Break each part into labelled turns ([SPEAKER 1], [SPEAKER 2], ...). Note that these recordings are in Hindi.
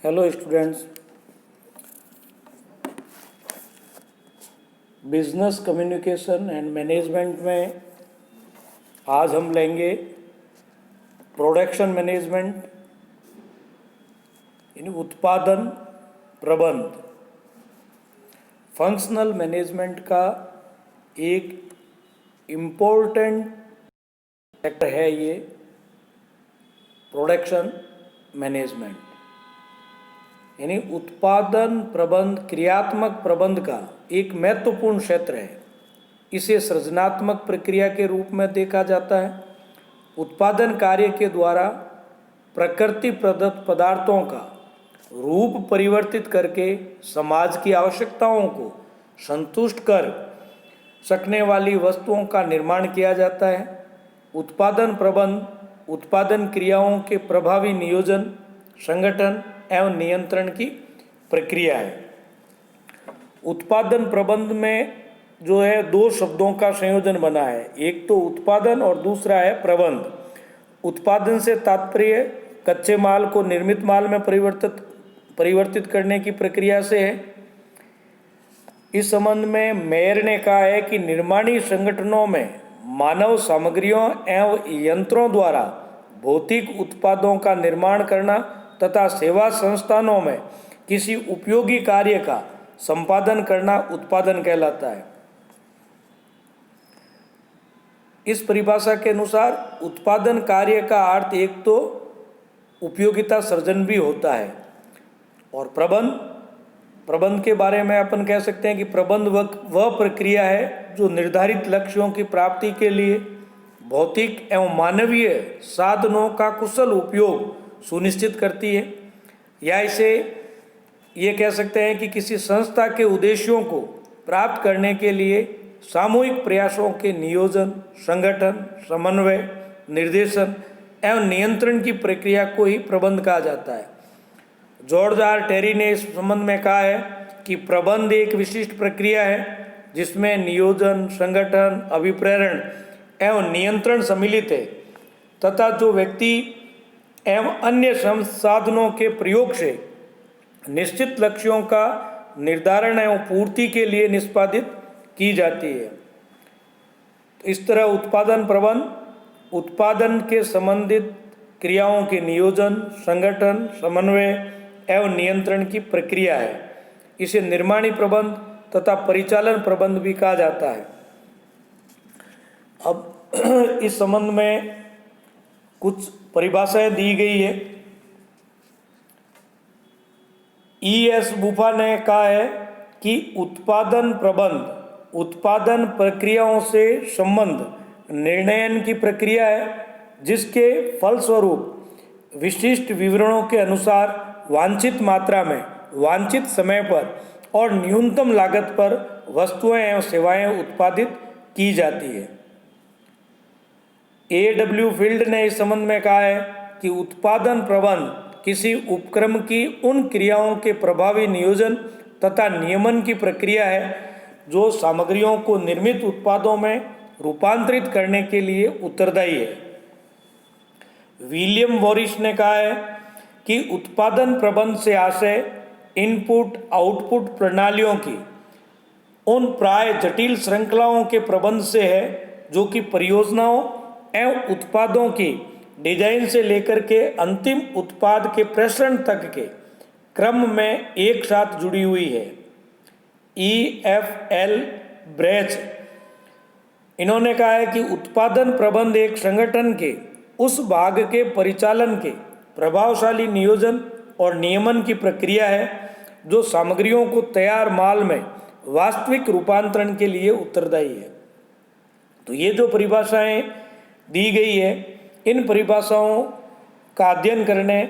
[SPEAKER 1] Hello students, business communication and management में आज हम लेंगे प्रोडक्शन मैनेजमेंट यानी उत्पादन प्रबंध। फंक्शनल मैनेजमेंट का एक इम्पोर्टेंट सेक्टर है ये प्रोडक्शन मैनेजमेंट, यानी उत्पादन प्रबंध क्रियात्मक प्रबंध का एक महत्वपूर्ण क्षेत्र है। इसे सृजनात्मक प्रक्रिया के रूप में देखा जाता है। उत्पादन कार्य के द्वारा प्रकृति प्रदत्त पदार्थों का रूप परिवर्तित करके समाज की आवश्यकताओं को संतुष्ट कर सकने वाली वस्तुओं का निर्माण किया जाता है। उत्पादन प्रबंध उत्पादन क्रियाओं के प्रभावी नियोजन, संगठन एवं नियंत्रण की प्रक्रिया है। उत्पादन प्रबंध में जो है दो शब्दों का संयोजन बना है, एक तो उत्पादन और दूसरा है प्रबंध। उत्पादन से तात्पर्य कच्चे माल को निर्मित माल में परिवर्तित करने की प्रक्रिया से है। इस संबंध में मेयर ने कहा है कि निर्माणी संगठनों में मानव सामग्रियों एवं यंत्रों द्वारा भौतिक उत्पादों का निर्माण करना तथा सेवा संस्थानों में किसी उपयोगी कार्य का संपादन करना उत्पादन कहलाता है। इस परिभाषा के अनुसार उत्पादन कार्य का अर्थ एक तो उपयोगिता सृजन भी होता है और प्रबंध के बारे में अपन कह सकते हैं कि प्रबंध वह प्रक्रिया है जो निर्धारित लक्ष्यों की प्राप्ति के लिए भौतिक एवं मानवीय साधनों का कुशल उपयोग सुनिश्चित करती है। या इसे ये कह सकते हैं कि किसी संस्था के उद्देश्यों को प्राप्त करने के लिए सामूहिक प्रयासों के नियोजन, संगठन, समन्वय, निर्देशन एवं नियंत्रण की प्रक्रिया को ही प्रबंध कहा जाता है। जॉर्ज आर टेरी ने इस संबंध में कहा है कि प्रबंध एक विशिष्ट प्रक्रिया है जिसमें नियोजन, संगठन, अभिप्रेरण एवं नियंत्रण सम्मिलित है तथा जो व्यक्ति एवं अन्य संसाधनों के प्रयोग से निश्चित लक्ष्यों का निर्धारण एवं पूर्ति के लिए निष्पादित की जाती है। इस तरह उत्पादन प्रबंध उत्पादन के संबंधित क्रियाओं के नियोजन, संगठन, समन्वय एवं नियंत्रण की प्रक्रिया है। इसे निर्माणी प्रबंध तथा परिचालन प्रबंध भी कहा जाता है। अब इस संबंध में कुछ परिभाषाएं दी गई है। E.S. बुफा ने कहा है कि उत्पादन प्रबंध उत्पादन प्रक्रियाओं से संबंध निर्णयन की प्रक्रिया है जिसके फलस्वरूप विशिष्ट विवरणों के अनुसार वांछित मात्रा में, वांछित समय पर और न्यूनतम लागत पर वस्तुएं एवं सेवाएं उत्पादित की जाती है। A.W. फील्ड ने इस संबंध में कहा है कि उत्पादन प्रबंध किसी उपक्रम की उन क्रियाओं के प्रभावी नियोजन तथा नियमन की प्रक्रिया है जो सामग्रियों को निर्मित उत्पादों में रूपांतरित करने के लिए उत्तरदायी है। विलियम वॉरिस ने कहा है कि उत्पादन प्रबंध से आशय इनपुट आउटपुट प्रणालियों की उन प्राय जटिल श्रृंखलाओं के प्रबंध से है जो कि परियोजनाओं एवं उत्पादों की डिजाइन से लेकर के अंतिम उत्पाद के प्रेषण तक के क्रम में एक साथ जुड़ी हुई है। E.F.L. ब्रेच इन्होंने कहा है कि उत्पादन प्रबंध एक संगठन के उस भाग के परिचालन के प्रभावशाली नियोजन और नियमन की प्रक्रिया है जो सामग्रियों को तैयार माल में वास्तविक रूपांतरण के लिए उत्तरदायी है। तो ये जो परिभाषाएं दी गई है, इन परिभाषाओं का अध्ययन करने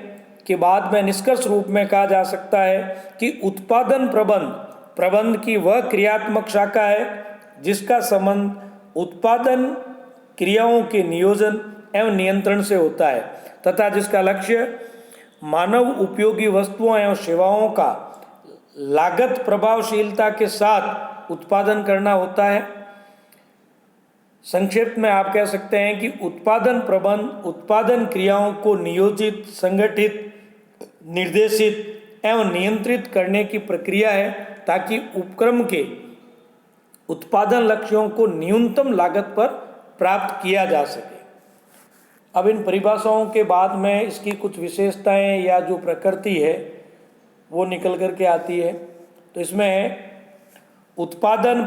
[SPEAKER 1] के बाद में निष्कर्ष रूप में कहा जा सकता है कि उत्पादन प्रबंध की वह क्रियात्मक शाखा है जिसका संबंध उत्पादन क्रियाओं के नियोजन एवं नियंत्रण से होता है तथा जिसका लक्ष्य मानव उपयोगी वस्तुओं एवं सेवाओं का लागत प्रभावशीलता के साथ उत्पादन करना होता है। संक्षेप में आप कह सकते हैं कि उत्पादन प्रबंध उत्पादन क्रियाओं को नियोजित, संगठित, निर्देशित एवं नियंत्रित करने की प्रक्रिया है ताकि उपक्रम के उत्पादन लक्ष्यों को न्यूनतम लागत पर प्राप्त किया जा सके। अब इन परिभाषाओं के बाद में इसकी कुछ विशेषताएं या जो प्रकृति है वो निकल कर के आती है। तो इसमें उत्पादन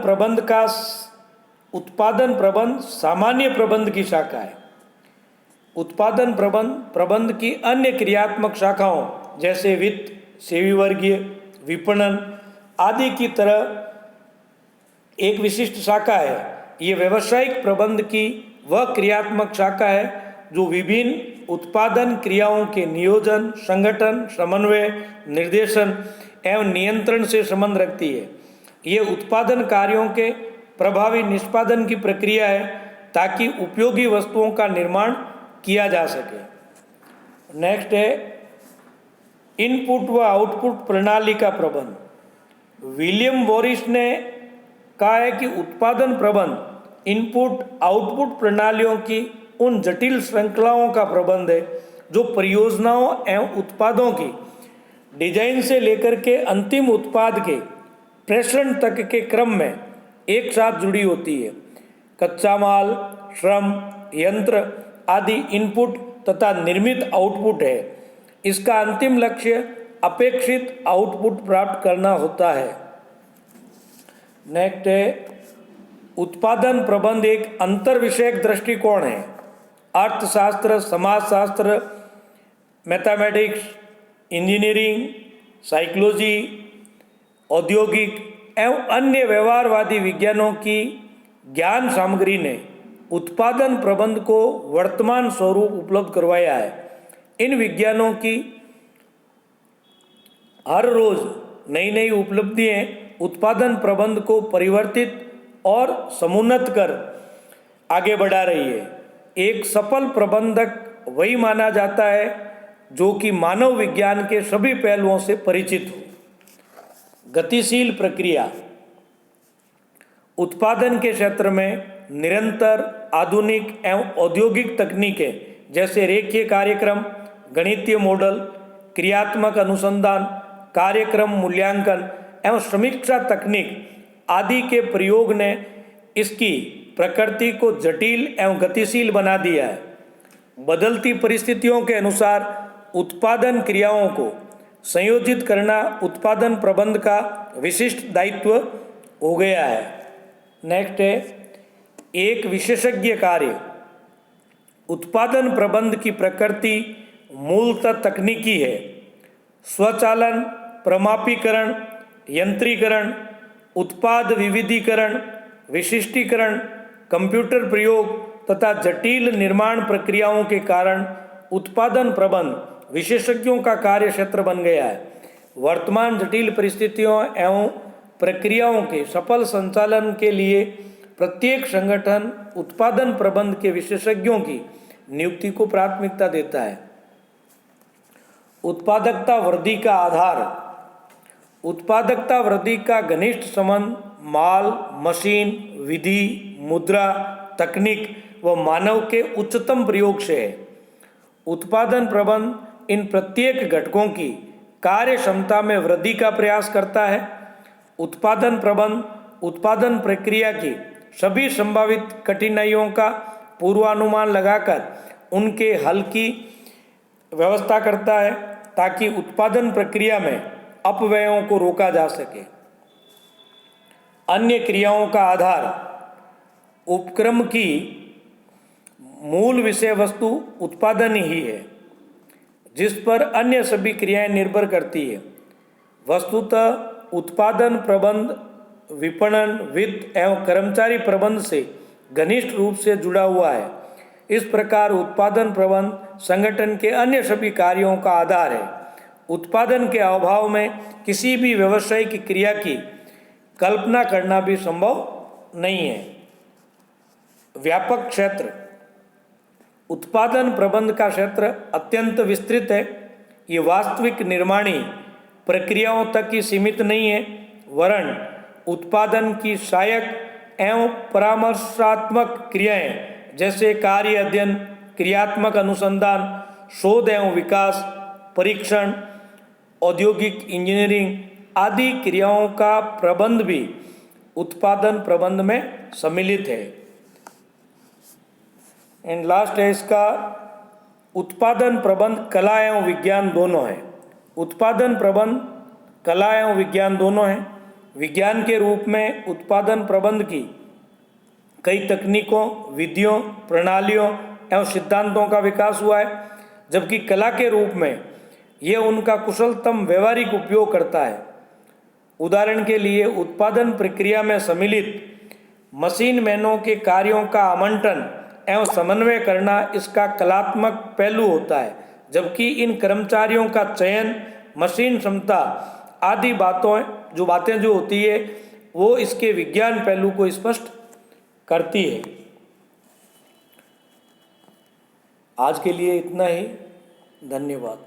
[SPEAKER 1] प्रबंध सामान्य प्रबंध की शाखा है। उत्पादन प्रबंध की अन्य क्रियात्मक शाखाओं जैसे वित्त, सेवी वर्गीय, विपणन आदि की तरह एक विशिष्ट शाखा है। ये व्यावसायिक प्रबंध की वह क्रियात्मक शाखा है जो विभिन्न उत्पादन क्रियाओं के नियोजन, संगठन, समन्वय, निर्देशन एवं नियंत्रण से संबंध रखती है। ये उत्पादन कार्यों के प्रभावी निष्पादन की प्रक्रिया है ताकि उपयोगी वस्तुओं का निर्माण किया जा सके। नेक्स्ट है इनपुट व आउटपुट प्रणाली का प्रबंध। विलियम बोरिस ने कहा है कि उत्पादन प्रबंध इनपुट आउटपुट प्रणालियों की उन जटिल श्रृंखलाओं का प्रबंध है जो परियोजनाओं एवं उत्पादों की डिजाइन से लेकर के अंतिम उत्पाद के प्रेषण तक के क्रम में एक साथ जुड़ी होती है। कच्चा माल, श्रम, यंत्र आदि इनपुट तथा निर्मित आउटपुट है। इसका अंतिम लक्ष्य अपेक्षित आउटपुट प्राप्त करना होता है। नेक्स्ट है उत्पादन प्रबंध एक अंतर विषयक दृष्टिकोण है। अर्थशास्त्र, समाजशास्त्र, मैथमेटिक्स, इंजीनियरिंग, साइकोलॉजी, औद्योगिक एवं अन्य व्यवहारवादी विज्ञानों की ज्ञान सामग्री ने उत्पादन प्रबंध को वर्तमान स्वरूप उपलब्ध करवाया है। इन विज्ञानों की हर रोज नई नई उपलब्धियां उत्पादन प्रबंध को परिवर्तित और समुन्नत कर आगे बढ़ा रही है। एक सफल प्रबंधक वही माना जाता है जो कि मानव विज्ञान के सभी पहलुओं से परिचित हो। गतिशील प्रक्रिया उत्पादन के क्षेत्र में निरंतर आधुनिक एवं औद्योगिक तकनीकें जैसे रेखीय कार्यक्रम, गणितीय मॉडल, क्रियात्मक अनुसंधान, कार्यक्रम मूल्यांकन एवं समीक्षा तकनीक आदि के प्रयोग ने इसकी प्रकृति को जटिल एवं गतिशील बना दिया है। बदलती परिस्थितियों के अनुसार उत्पादन क्रियाओं को संयोजित करना उत्पादन प्रबंध का विशिष्ट दायित्व हो गया है। नेक्स्ट है एक विशेषज्ञ कार्य। उत्पादन प्रबंध की प्रकृति मूलतः तकनीकी है। स्वचालन, प्रमापीकरण, यंत्रीकरण, उत्पाद विविधीकरण, विशिष्टीकरण, कंप्यूटर प्रयोग तथा जटिल निर्माण प्रक्रियाओं के कारण उत्पादन प्रबंध विशेषज्ञों का कार्य क्षेत्र बन गया है। वर्तमान जटिल परिस्थितियों एवं प्रक्रियाओं के सफल संचालन के लिए प्रत्येक संगठन उत्पादन प्रबंध के विशेषज्ञों की नियुक्ति को प्राथमिकता देता है। उत्पादकता वृद्धि का आधार। उत्पादकता वृद्धि का घनिष्ठ संबंध माल, मशीन, विधि, मुद्रा, तकनीक व मानव के उच्चतम प्रयोग से है। उत्पादन प्रबंध इन प्रत्येक घटकों की कार्य क्षमता में वृद्धि का प्रयास करता है। उत्पादन प्रबंध उत्पादन प्रक्रिया की सभी संभावित कठिनाइयों का पूर्वानुमान लगाकर उनके हल की व्यवस्था करता है ताकि उत्पादन प्रक्रिया में अपव्ययों को रोका जा सके। अन्य क्रियाओं का आधार उपक्रम की मूल विषय वस्तु उत्पादन ही है जिस पर अन्य सभी क्रियाएं निर्भर करती है। वस्तुतः उत्पादन प्रबंध विपणन, वित्त एवं कर्मचारी प्रबंध से घनिष्ठ रूप से जुड़ा हुआ है। इस प्रकार उत्पादन प्रबंध संगठन के अन्य सभी कार्यों का आधार है। उत्पादन के अभाव में किसी भी व्यावसायिक क्रिया की कल्पना करना भी संभव नहीं है। व्यापक क्षेत्र। उत्पादन प्रबंध का क्षेत्र अत्यंत विस्तृत है। ये वास्तविक निर्माणी प्रक्रियाओं तक ही सीमित नहीं है वरन उत्पादन की सहायक एवं परामर्शात्मक क्रियाएं जैसे कार्य अध्ययन, क्रियात्मक अनुसंधान, शोध एवं विकास, परीक्षण, औद्योगिक इंजीनियरिंग आदि क्रियाओं का प्रबंध भी उत्पादन प्रबंध में सम्मिलित है। एंड लास्ट है इसका, उत्पादन प्रबंध कला एवं विज्ञान दोनों है। उत्पादन प्रबंध कला एवं विज्ञान दोनों है। विज्ञान के रूप में उत्पादन प्रबंध की कई तकनीकों, विधियों, प्रणालियों एवं सिद्धांतों का विकास हुआ है, जबकि कला के रूप में यह उनका कुशलतम व्यवहारिक उपयोग करता है। उदाहरण के लिए उत्पादन प्रक्रिया में सम्मिलित मशीन मैनों के कार्यों का आवंटन एवं समन्वय करना इसका कलात्मक पहलू होता है, जबकि इन कर्मचारियों का चयन, मशीन क्षमता आदि बातें जो होती है वो इसके विज्ञान पहलू को स्पष्ट करती है। आज के लिए इतना ही। धन्यवाद।